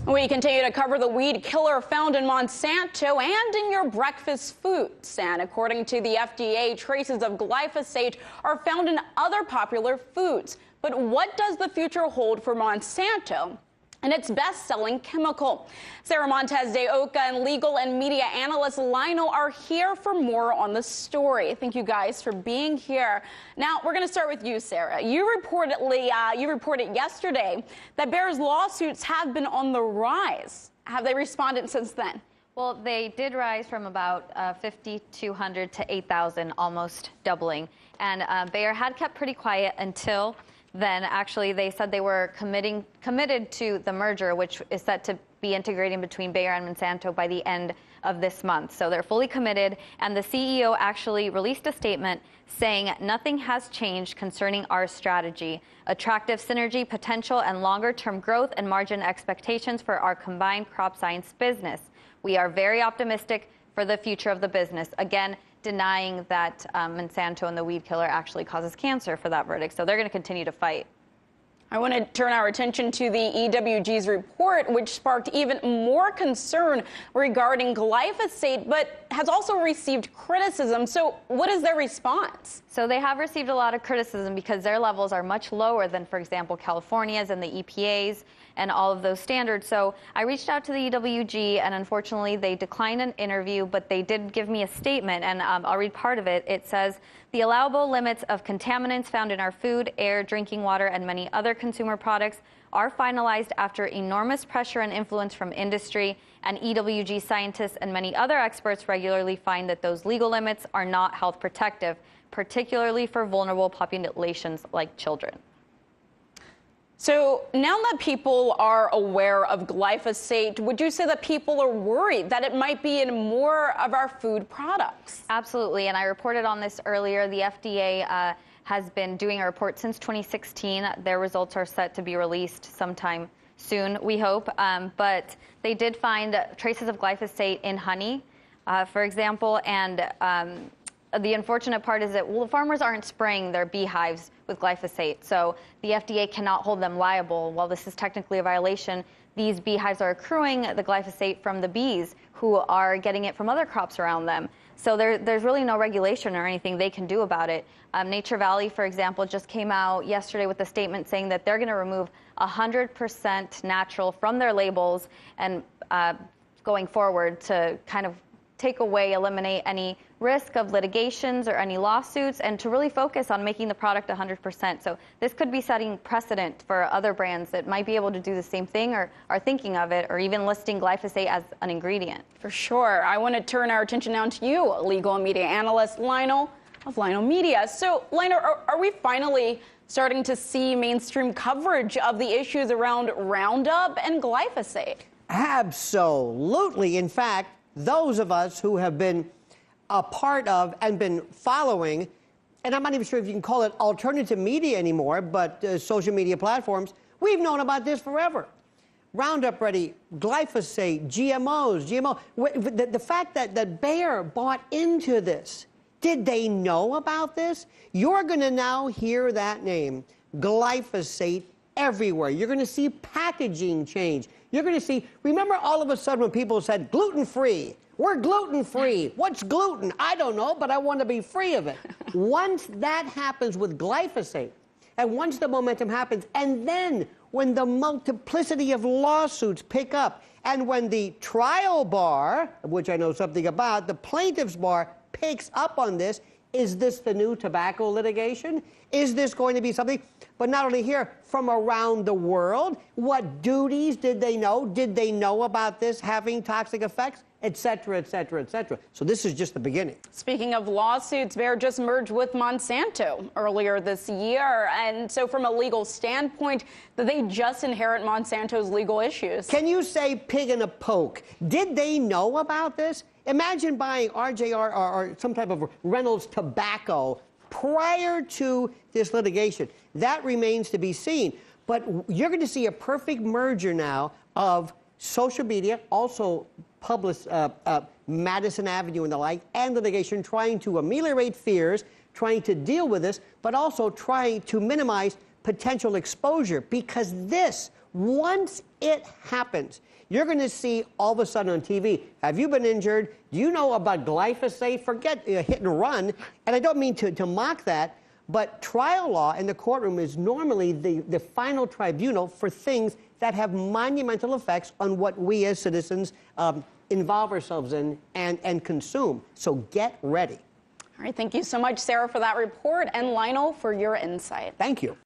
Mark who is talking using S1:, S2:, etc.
S1: We continue to cover the weed killer found in Monsanto and in your breakfast foods. And according to the FDA, traces of glyphosate are found in other popular foods. But what does the future hold for Monsanto and its best-selling chemical? Sarah Montez de Oca and legal and media analyst Lionel are here for more on the story. Thank you guys for being here. Now, we're going to start with you, Sarah. You reported yesterday that Bayer's lawsuits have been on the rise. Have they responded since then?
S2: Well, they did rise from about 5,200 to 8,000, almost doubling. And Bayer had kept pretty quiet until then. Actually, they said they were committed to the merger, which is set to be integrating between Bayer and Monsanto by the end of this month. So they're fully committed. And the CEO actually released a statement saying nothing has changed concerning our strategy, attractive synergy potential, and longer-term growth and margin expectations for our combined crop science business. We are very optimistic for the future of the business. Again, denying that Monsanto and the weed killer actually causes cancer for that verdict. So they're going to continue to fight.
S1: I want to turn our attention to the EWG's report, which sparked even more concern regarding glyphosate, but has also received criticism. So what is their response?
S2: So they have received a lot of criticism because their levels are much lower than, for example, California's and the EPA's and all of those standards. So I reached out to the EWG, and unfortunately they declined an interview, but they did give me a statement, and I'll read part of it. It says, the allowable limits of contaminants found in our food, air, drinking water, and many other consumer products are finalized after enormous pressure and influence from industry, and EWG scientists and many other experts regularly find that those legal limits are not health protective, particularly for vulnerable populations like children.
S1: So now that people are aware of glyphosate, would you say that people are worried that it might be in more of our food products?
S2: Absolutely, and I reported on this earlier. The FDA has been doing a report since 2016. Their results are set to be released sometime soon, we hope. But they did find traces of glyphosate in honey, for example, and the unfortunate part is that farmers aren't spraying their beehives with glyphosate, so the FDA cannot hold them liable. While this is technically a violation, these beehives are accruing the glyphosate from the bees who are getting it from other crops around them. So there's really no regulation or anything they can do about it. Nature Valley, for example, just came out yesterday with a statement saying that they're going to remove 100% natural from their labels and going forward to kind of eliminate any risk of litigations or any lawsuits, and to really focus on making the product 100%. So this could be setting precedent for other brands that might be able to do the same thing or are thinking of it, or even listing glyphosate as an ingredient.
S1: For sure. I want to turn our attention now to you, legal and media analyst Lionel of Lionel Media. So, Lionel, are we finally starting to see mainstream coverage of the issues around Roundup and glyphosate?
S3: Absolutely. In fact, those of us who have been a part of and been following, and I'm not even sure if you can call it alternative media anymore, but social media platforms, we've known about this forever. Roundup Ready, glyphosate, GMOs, the fact that Bayer bought into this, did they know about this? You're going to now hear that name, glyphosate, everywhere. You're going to see packaging change. You're going to see, remember all of a sudden when people said gluten-free, we're gluten-free. What's gluten? I don't know, but I want to be free of it. Once that happens with glyphosate, and once the momentum happens, and then when the multiplicity of lawsuits pick up, and when the trial bar, which I know something about, the plaintiff's bar picks up on this, is this the new tobacco litigation? Is this going to be something? But not only here, from around the world, what duties did they know? Did they know about this having toxic effects? Et cetera, et cetera, et cetera. So this is just the beginning.
S1: Speaking of lawsuits, Bayer just merged with Monsanto earlier this year. And so from a legal standpoint, did they just inherit Monsanto's legal issues?
S3: Can you say pig in a poke? Did they know about this? Imagine buying RJR or some type of Reynolds tobacco prior to this litigation. That remains to be seen. But you're going to see a perfect merger now of social media, also Madison Avenue and the like, and litigation, trying to ameliorate fears, trying to deal with this, but also trying to minimize potential exposure, because this Once it happens, you're going to see all of a sudden on TV, have you been injured? Do you know about glyphosate? Forget hit and run. And I don't mean to mock that, but trial law in the courtroom is normally the final tribunal for things that have monumental effects on what we as citizens involve ourselves in and consume. So get ready.
S1: All right, thank you so much, Sarah, for that report, and Lionel for your insight.
S3: Thank you.